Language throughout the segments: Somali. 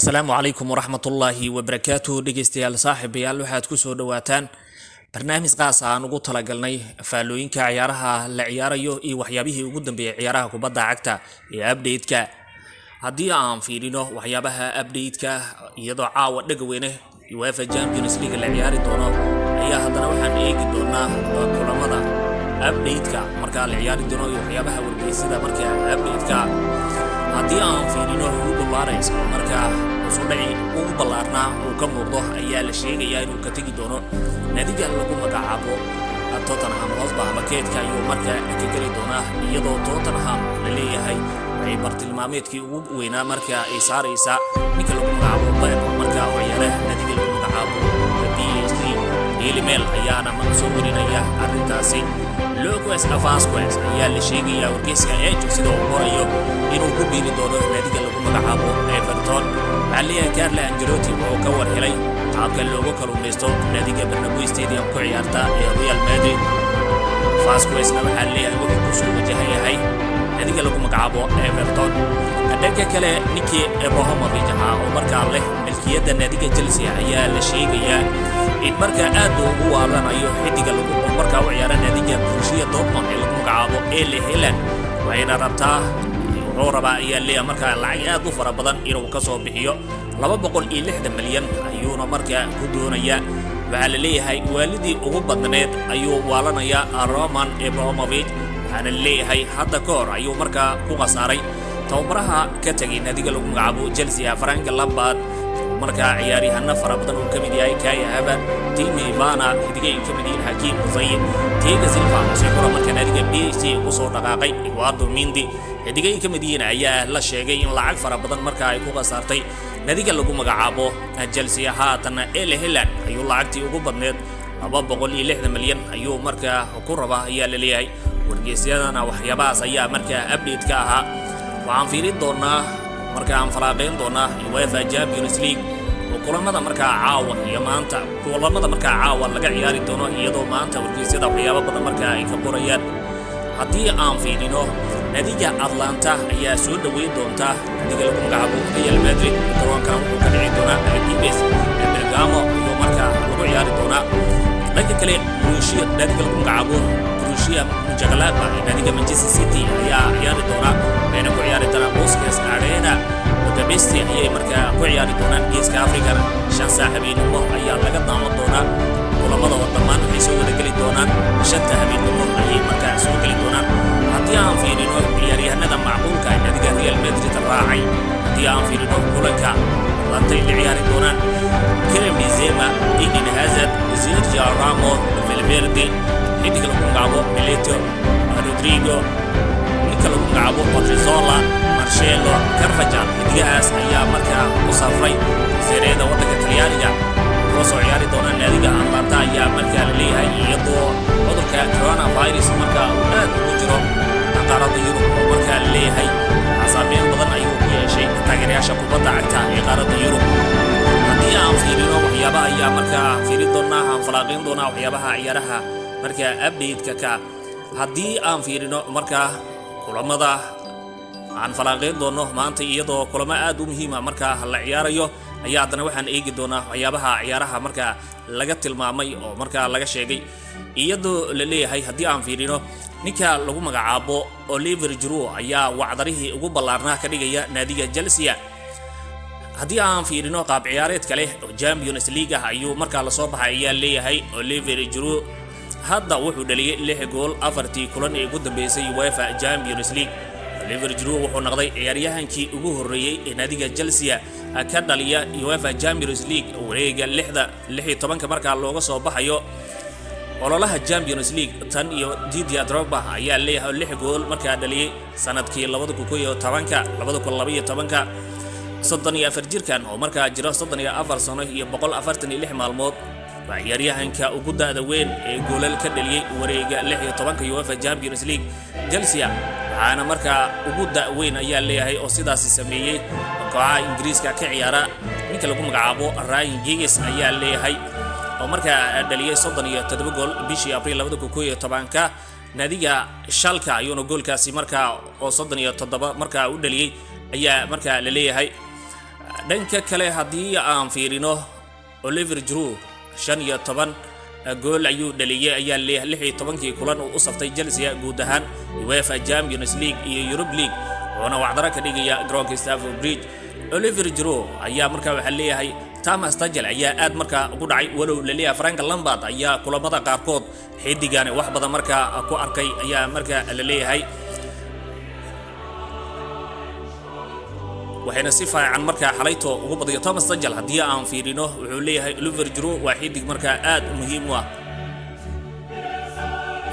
السلام عليكم ورحمة الله وبركاته dhegeystayaal saaxiibayaal waxaad ku soo dhawaataan barnaamij qaas ah aan ugu talagalnay faalooyinka ciyaaraha la ciyaarayo iyo waxyaabihii ugu dambeeyay ciyaaraha kubadda cagta ee update-ka haddii aan fiirino waxyaabaha update-ka iyadoo caawa dhagaweyne UEFA Champions League la ciyaari doono ayaa haddana waxaan eegi doonaa kulamada update-ka marka la ciyaari doono iyo waxyaabaha wargeysada marka update-ka haddii aan fiirino ugu ballaareys marka soo dhacay ugu ballaarnaa uu ka muuqdo ayaa la sheegayaa inuu ka tagi doono naadiga lagu magacaabo Tottenham Hotspur makeedka iyo marka ka gali doona iyadoo Tottenham la leeyahay ay bartilmaameedkii ugu weynaa marka ay saaraysa ninka lagu magacaabo Pep marka ciyaaraha naadiga lagu magacaabo PSG Email ayaana soo warinaya arrintaasi Lucas Vazquez ayaa la sheegayaa wargeyska ee sidoo horeeyo inuu ku biiri doono naadiga lagu magacaabo Everton Aliya Carlo Ancelotti oo ka warhelay qaabka loogu kalumeysto naadiga Bernabeu Stadium ku ciyaarta ee Real Madrid Vazquez waxaa leeyahay wuxuu ku soo wajahayaa naadiga lagu magacaabo Everton dhanka kale ninkii Ibrahimovic oo markaa leh milkiyadda naadiga Chelsea ayaa la sheegayaa in marka aad ugu waaranayo xidiga lagu markaa u ciyaara naadiga Borussia Dortmund ee lagu magacaabo Erling Haaland waxayna rabtaa wuxuu rabaa ayaa leeyahay markaa lacag aad u fara badan inuu ka soo bixiyo 260 milyan ayuuna markaa ku doonaya waxaa la leeyahay waalidii ugu badneed ayuu waalanaya Roman Abramovich waxaana leeyahay hadda ka hor ayuu markaa ku qasaaray tababaraha ka tagay naadiga lagu magacaabo Chelsea Frank Lampard marka ciyaaryahanna fara badan oo kamid yahay Kai Havertz Timo Werner xidigay kamid yihiin Hakim Ziyech Thiago Silva oo marka naadiga PSG u soo dhaqaaqay Eduardo Mendy xidigay kamid yihiin ayaa la sheegay in lacag fara badan marka ay ku qasaartay naadiga lagu magacaabo Chelsea haatan Erling Haaland ayuu lacagtii ugu badneed 260 milyan ayuu marka ku rabaa ayaa la leeyahay wargeysyadana waxyaabahaas ayaa marka update ka ahaa waxaan fiirin doonaa marka aan falaaqeyn doonaa UEFA Champions League oo kulamada marka caawa iyo maanta kulamada marka caawa laga ciyaari doono iyadoo maanta wargeysyada waxyaabo badan marka ay ka qorayaan haddii aan fiirino naadiga Atlanta ayaa soo dhaweyn doonta naadiga lagu magacaabo Real Madrid garoonka wuxuu ka dhici doonaa Alves Bergamo iyo marka lagu ciyaari doonaa dhanka kale Borussia naadiga lagu magacaabo Borussia Mönchengladbach naadiga Manchester City ayaa ciyaari doona bayna ku ciyaari doona Puskas Arena wadabesti ayay marka ku ciyaari doonaan geeska Afrika shan saaxiibinimo ayaa laga daawan doonaa kulamada waddamaan waxay soo wada gali doonaan shanta habeenimo ayay marka soo gali doonaan haddii aan fiirino ciyaaryahanada macquulka naadiga Real Madrid raacay haddii aan fiirino kulanka lantay ciyaari doonaan Karim Benzema Eden Hazard Sergio Ramos Valverde xidiga lagu magacaabo Milito Rodrigo ninka lagu magacaabo Odriozola Marcelo Carvajal xidigahaas ayaa markaa u safray seerada waddanka Talyaaniga oo soo ciyaari doona naadiga Atlanta ayaa markaa la leeyahay iyadoo cudurka coronavirus markaa uu aad ugu jiro qaaradda Yurub oo markaa la leeyahay saameyn badan ayuu ku yeeshay taageerayaasha kubadda cagta ee qaaradda Yurub haddii aan fiirino waxyaabaha ayaa markaa fiiri doonaa aan falaaqeyn doonaa waxyaabaha ciyaaraha marka update-ka ka haddii aan fiirino marka kulamada aan falaaqeyn doono maanta iyadoo kulamo aad u muhiim ah marka la ciyaarayo ayaa haddana waxaan eegi doonaa waxyaabaha ciyaaraha marka laga tilmaamay oo marka laga sheegay iyadoo la leeyahay haddii aan fiirino ninka lagu magacaabo Oliver Giroud ayaa wacdarihii ugu ballaarnaa ka dhigaya naadiga Chelsea haddii aan fiirino qaab ciyaareed kale oo Champions League ah ayuu marka la soo baxay ayaa leeyahay Oliver Giroud hadda wuxuu dhaliyay 6 gool afartii kulan ee ugu dambeysay UEFA Champions League Oliver Giroud wuxuu noqday ciyaaryahankii ugu horeeyay ee naadiga Chelsea ka dhaliya UEFA Champions League wareega 16 marka looga soo baxayo ololaha Champions League tan iyo Didier Drogba ayaa leeyahay 6 gool marka dhaliyay sanadkii 2012 34 jirkan oo marka jira 34 sano iyo 146 maalmood ciyaaryahanka ugu daada weyn ee goolal ka dhaliyay wareega 16 UEFA Champions League Chelsea waxaana marka ugu daada weyn ayaa leeyahay oo sidaas sameeyay kooxaha Ingiriiska ka ciyaara ninka lagu magacaabo Ryan Giggs ayaa leeyahay oo marka dhaliyay 37 gool bishii April 2011 naadiga Schalke ayuuna goolkaasi marka oo 37 marka u dhaliyay ayaa marka la leeyahay dhanka kale haddii aan fiirino Oliver Giroud 15 gool ayuu dhaliyay ayaa leeyahay 16 kulan uu u saftay Chelsea guud ahaan UEFA Champions League iyo Europe League oo wacdara ka dhigaya garoonka Stamford Bridge. Oliver Giroud ayaa markaa waxa leeyahay Thomas Tuchel ayaa aad markaa ugu dhacay walow la leeyahay Frank Lampard ayaa kulamada qaarkood xidigan wax badan markaa ku arkay ayaa markaa la leeyahay waxayna si fiican markaa xalayto ugu badiyo Thomas Tuchel haddii aan fiirino wuxuu leeyahay Oliver Giroud waa xidig markaa aad muhiim u ah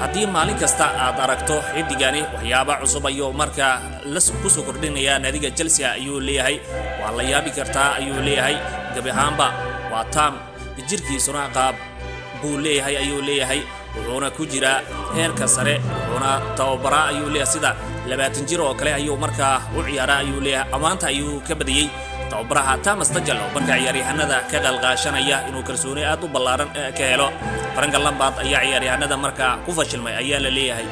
haddii maalin kasta aad aragto xidigani waxyaabo cusub ayuu markaa la ku soo kordhinaya naadiga Chelsea ayuu leeyahay waa la yaabi kartaa ayuu leeyahay gabi ahaanba waa tam jirkiisuna qaab buu leeyahay ayuu leeyahay wuxuuna ku jira heerka sare wuxuuna tababara ayuu leeyahay sida 20 jir oo kale ayuu markaa u ciyaara ayuu leeyahay amaanta ayuu ka badiyay tababaraha Thomas Tuchel oo markaa ciyaaryahanada ka qalqaashanaya inuu kalsooni aad u ballaaran ka helo. Frank Lampard ayaa ciyaaryahanada markaa ku fashilmay ayaa la leeyahay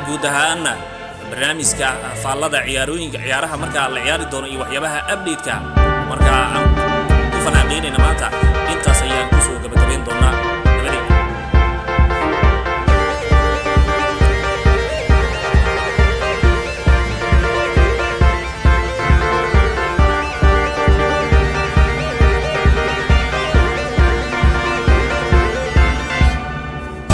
guud ahaan barnaamijka faallada ciyaaraha markaa la ciyaari doono iyo waxyaabaha update-ka markaa ku falanqeynayna maanta intaas ayaan ku soo gabagabeyn doonaa.